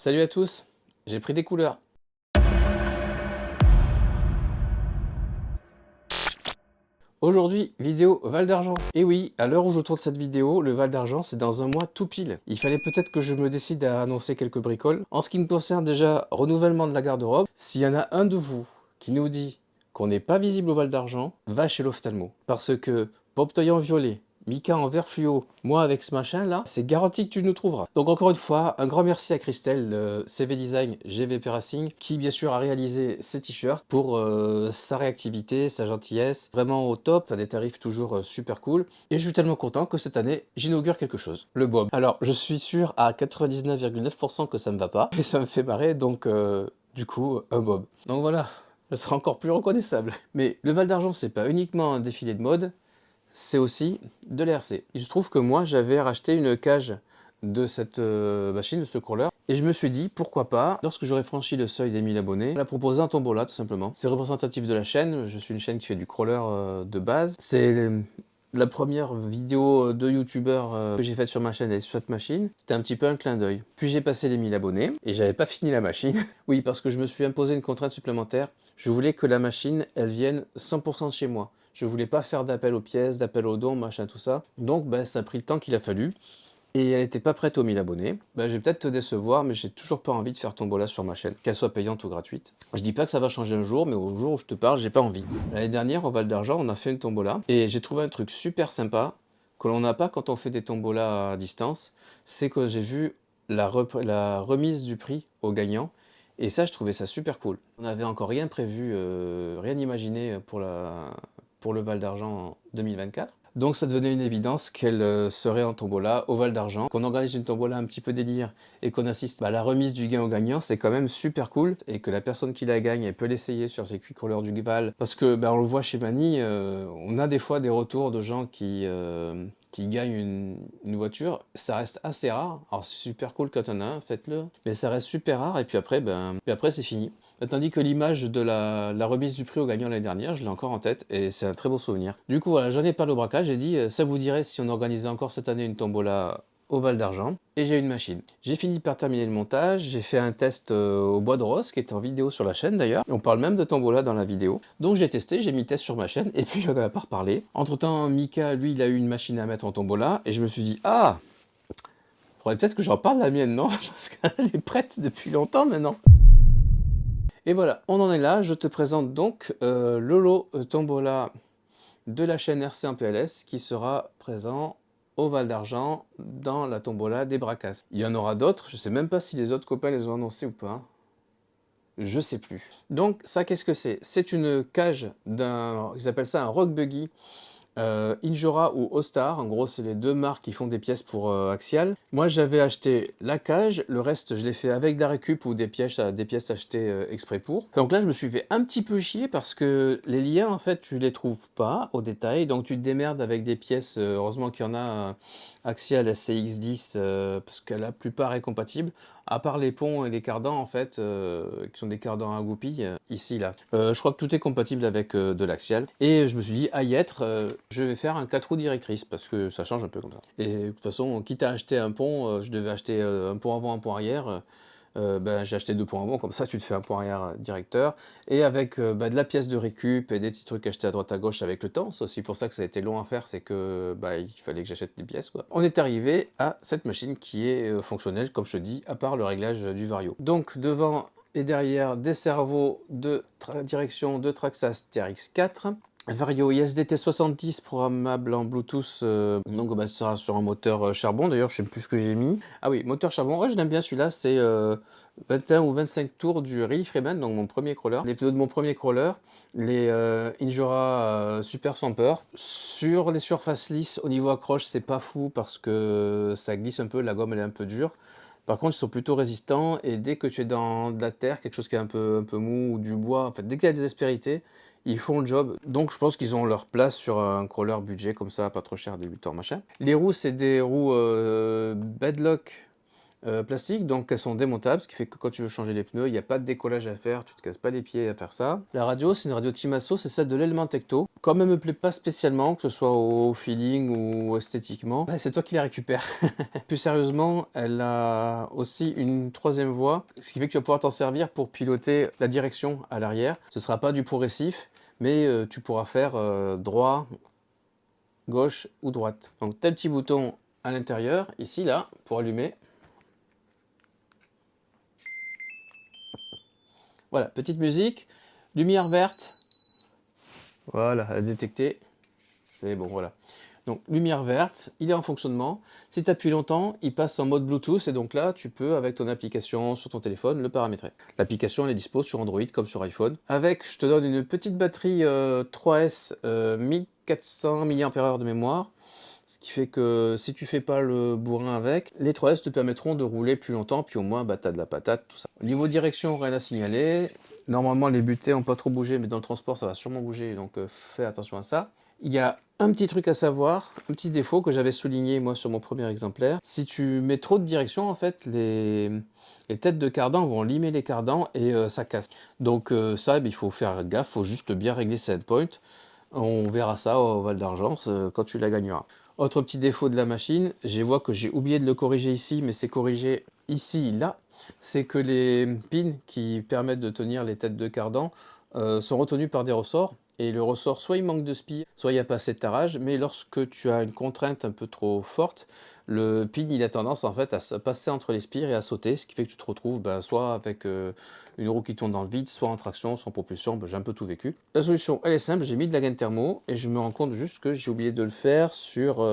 Salut à tous, j'ai pris des couleurs. Aujourd'hui, vidéo Val d'Argent. Et oui, à l'heure où je tourne cette vidéo, le Val d'Argent, c'est dans un mois tout pile. Il fallait peut-être que je me décide à annoncer quelques bricoles. En ce qui me concerne déjà, renouvellement de la garde-robe. S'il y en a un de vous qui nous dit qu'on n'est pas visible au Val d'Argent, va chez l'ophtalmo. Parce que Bob Toy en violet, Mika en vert fluo, moi avec ce machin là, c'est garanti que tu nous trouveras. Donc encore une fois, un grand merci à Christelle de CV Design GVP Racing qui bien sûr a réalisé ces t-shirts pour sa réactivité, sa gentillesse, vraiment au top, ça a des tarifs toujours super cool. Et je suis tellement content que cette année, j'inaugure quelque chose, le Bob. Alors je suis sûr à 99,9% que ça me va pas, et ça me fait marrer, donc du coup, un Bob. Donc voilà, je serai encore plus reconnaissable. Mais le Val d'Argent, c'est pas uniquement un défilé de mode, c'est aussi de l'ERC. Il se trouve que moi, j'avais racheté une cage de cette machine, de ce crawler, et je me suis dit, pourquoi pas, lorsque j'aurai franchi le seuil des 1000 abonnés, la proposer un tombola, tout simplement. C'est représentatif de la chaîne, je suis une chaîne qui fait du crawler de base. C'est la première vidéo de youtubeur que j'ai faite sur ma chaîne et sur cette machine. C'était un petit peu un clin d'œil. Puis j'ai passé les 1000 abonnés, et j'avais pas fini la machine. Oui, parce que je me suis imposé une contrainte supplémentaire. Je voulais que la machine, elle vienne 100% de chez moi. Je voulais pas faire d'appel aux pièces, d'appel aux dons, machin, tout ça. Donc, ben, ça a pris le temps qu'il a fallu. Et elle n'était pas prête aux 1000 abonnés. Ben, je vais peut-être te décevoir, mais j'ai toujours pas envie de faire tombola sur ma chaîne, qu'elle soit payante ou gratuite. Je dis pas que ça va changer un jour, mais au jour où je te parle, j'ai pas envie. L'année dernière, au Val d'Argent, on a fait une tombola. Et j'ai trouvé un truc super sympa, que l'on n'a pas quand on fait des tombolas à distance. C'est que j'ai vu la remise du prix aux gagnants. Et ça, je trouvais ça super cool. On n'avait encore rien prévu, rien imaginé pour le Val d'Argent 2024. Donc ça devenait une évidence qu'elle serait en tombola au Val d'Argent. Qu'on organise une tombola un petit peu délire et qu'on assiste à la remise du gain au gagnant, c'est quand même super cool. Et que la personne qui la gagne, elle peut l'essayer sur ses cuicoleurs du Val. Parce que on le voit chez Mani, on a des fois des retours de gens qui gagnent une voiture. Ça reste assez rare. Alors c'est super cool quand on a un, faites-le. Mais ça reste super rare et puis après, c'est fini. Tandis que l'image de la remise du prix au gagnant l'année dernière, je l'ai encore en tête et c'est un très beau souvenir. Du coup, voilà, j'en ai parlé au braquage, j'ai dit, ça vous dirait si on organisait encore cette année une tombola au Val d'Argent, et j'ai une machine. J'ai fini par terminer le montage, j'ai fait un test au Bois de Rose, qui est en vidéo sur la chaîne d'ailleurs. On parle même de tombola dans la vidéo. Donc j'ai testé, j'ai mis le test sur ma chaîne, et puis j'en ai pas reparlé. Entre temps, Mika, lui, il a eu une machine à mettre en tombola, et je me suis dit, ah, faudrait peut-être que j'en parle de la mienne, non? Parce qu'elle est prête depuis longtemps maintenant. Et voilà, on en est là. Je te présente donc le lot tombola de la chaîne RC en PLS qui sera présent au Val d'Argent dans la tombola des Bracas. Il y en aura d'autres, je sais même pas si les autres copains les ont annoncés ou pas. Je sais plus. Donc ça, qu'est-ce que c'est? C'est une cage d'un, ils appellent ça un rock buggy. Injora ou Ostar, en gros c'est les deux marques qui font des pièces pour Axial. Moi j'avais acheté la cage, le reste je l'ai fait avec de la récup ou des pièces achetées exprès pour. Donc là je me suis fait un petit peu chier parce que les liens en fait tu les trouves pas au détail, donc tu te démerdes avec des pièces, heureusement qu'il y en a Axial SCX10 parce que la plupart est compatible. À part les ponts et les cardans en fait, qui sont des cardans à goupilles, ici là. Je crois que tout est compatible avec de l'axial. Et je me suis dit, à y être, je vais faire un 4 roues directrice, parce que ça change un peu comme ça. Et de toute façon, quitte à acheter un pont, je devais acheter un pont avant, un pont arrière. J'ai acheté deux ponts avant, comme ça tu te fais un pont arrière directeur. Et avec de la pièce de récup et des petits trucs achetés à droite à gauche avec le temps. C'est aussi pour ça que ça a été long à faire, c'est que il fallait que j'achète des pièces, quoi. On est arrivé à cette machine qui est fonctionnelle, comme je te dis, à part le réglage du vario. Donc devant et derrière des servos de direction de Traxxas TRX4. Vario ISDT 70 programmable en Bluetooth, donc ce sera sur un moteur charbon, d'ailleurs je sais plus ce que j'ai mis. Ah oui, moteur charbon, ouais je l'aime bien celui-là, c'est 21 ou 25 tours du Really Freeman, donc mon premier crawler. Les pneus de mon premier crawler, les Injora Super Swamper. Sur les surfaces lisses, au niveau accroche, c'est pas fou parce que ça glisse un peu, la gomme elle est un peu dure. Par contre, ils sont plutôt résistants et dès que tu es dans de la terre, quelque chose qui est un peu mou ou du bois, en fait, dès qu'il y a des aspérités, ils font le job. Donc je pense qu'ils ont leur place sur un crawler budget comme ça, pas trop cher, débutant machin. Les roues, c'est des roues Bedlock plastique, donc elles sont démontables, ce qui fait que quand tu veux changer les pneus, il n'y a pas de décollage à faire, tu te casses pas les pieds à faire ça. La radio, c'est une radio Timasso, c'est celle de l'Element Tecto. Comme elle me plaît pas spécialement, que ce soit au feeling ou esthétiquement, c'est toi qui la récupères. Plus sérieusement, elle a aussi une troisième voie, ce qui fait que tu vas pouvoir t'en servir pour piloter la direction à l'arrière. Ce sera pas du progressif, mais tu pourras faire droit, gauche ou droite. Donc tel petit bouton à l'intérieur, ici là, pour allumer. Voilà, petite musique, lumière verte, voilà, à détecter, c'est bon, voilà. Donc lumière verte, il est en fonctionnement, si tu appuies longtemps, il passe en mode Bluetooth, et donc là, tu peux, avec ton application sur ton téléphone, le paramétrer. L'application, elle est dispo sur Android comme sur iPhone. Avec, je te donne une petite batterie 3S 1400 mAh de mémoire, ce qui fait que si tu fais pas le bourrin avec, les 3S te permettront de rouler plus longtemps, puis au moins bah, tu as de la patate, tout ça. Au niveau direction, rien à signaler. Normalement, les butées n'ont pas trop bougé, mais dans le transport, ça va sûrement bouger, donc fais attention à ça. Il y a un petit truc à savoir, un petit défaut que j'avais souligné moi sur mon premier exemplaire. Si tu mets trop de direction, en fait, les têtes de cardan vont limer les cardans et ça casse. Donc ça, il faut faire gaffe, il faut juste bien régler ses endpoints. On verra ça au Val d'Argent quand tu la gagneras. Autre petit défaut de la machine, je vois que j'ai oublié de le corriger ici, mais c'est corrigé ici, là. C'est que les pins qui permettent de tenir les têtes de cardan sont retenus par des ressorts. Et le ressort, soit il manque de spire, soit il n'y a pas assez de tarage, mais lorsque tu as une contrainte un peu trop forte, le pin il a tendance en fait à se passer entre les spires et à sauter, ce qui fait que tu te retrouves soit avec une roue qui tourne dans le vide, soit en traction, soit en propulsion, j'ai un peu tout vécu. La solution elle est simple, j'ai mis de la gaine thermo et je me rends compte juste que j'ai oublié de le faire sur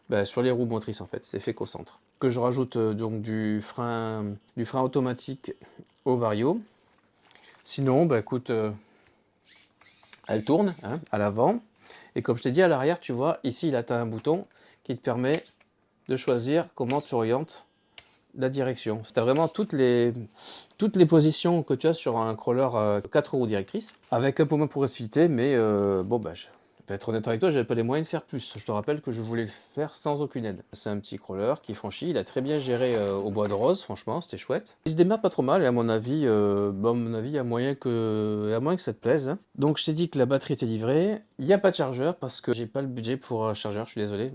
les roues motrices en fait, c'est fait qu'au centre. Que je rajoute donc du frein automatique au vario. Sinon, écoute, elle tourne hein, à l'avant. Et comme je t'ai dit, à l'arrière, tu vois, ici, là, tu as un bouton qui te permet de choisir comment tu orientes la direction. Tu as vraiment toutes les positions que tu as sur un crawler 4 roues directrices, avec un peu moins de progressivité, mais je vais être honnête avec toi, j'avais pas les moyens de faire plus. Je te rappelle que je voulais le faire sans aucune aide. C'est un petit crawler qui franchit, il a très bien géré au bois de rose, franchement, c'était chouette. Il se démarre pas trop mal, et à mon avis, il y a moyen que ça te plaise. Donc je t'ai dit que la batterie était livrée, il n'y a pas de chargeur, parce que j'ai pas le budget pour un chargeur, je suis désolé.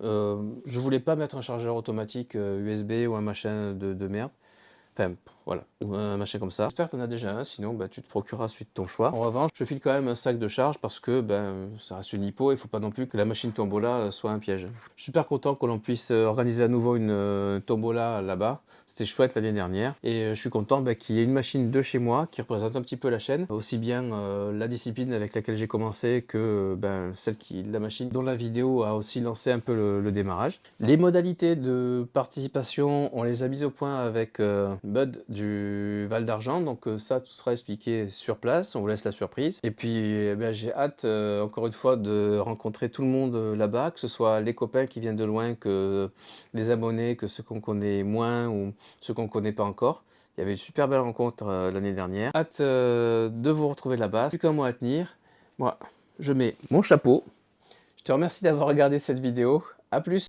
Je voulais pas mettre un chargeur automatique USB ou un machin de merde. Enfin, voilà, ou un machin comme ça. J'espère que tu en as déjà un, sinon tu te procureras suite ton choix. En revanche, je file quand même un sac de charge parce que ça reste une hypo et il ne faut pas non plus que la machine tombola soit un piège. Je suis super content que l'on puisse organiser à nouveau une tombola là-bas. C'était chouette l'année dernière. Et je suis content qu'il y ait une machine de chez moi qui représente un petit peu la chaîne. Aussi bien la discipline avec laquelle j'ai commencé que la machine dont la vidéo a aussi lancé un peu le démarrage. Les modalités de participation, on les a mises au point avec Bud du Val d'Argent, donc ça tout sera expliqué sur place, on vous laisse la surprise. Et puis j'ai hâte encore une fois de rencontrer tout le monde là-bas, que ce soit les copains qui viennent de loin, que les abonnés, que ceux qu'on connaît moins ou ceux qu'on connaît pas encore. Il y avait une super belle rencontre l'année dernière. Hâte de vous retrouver là-bas. Plus qu'un mois à tenir. Moi, je mets mon chapeau. Je te remercie d'avoir regardé cette vidéo. A plus!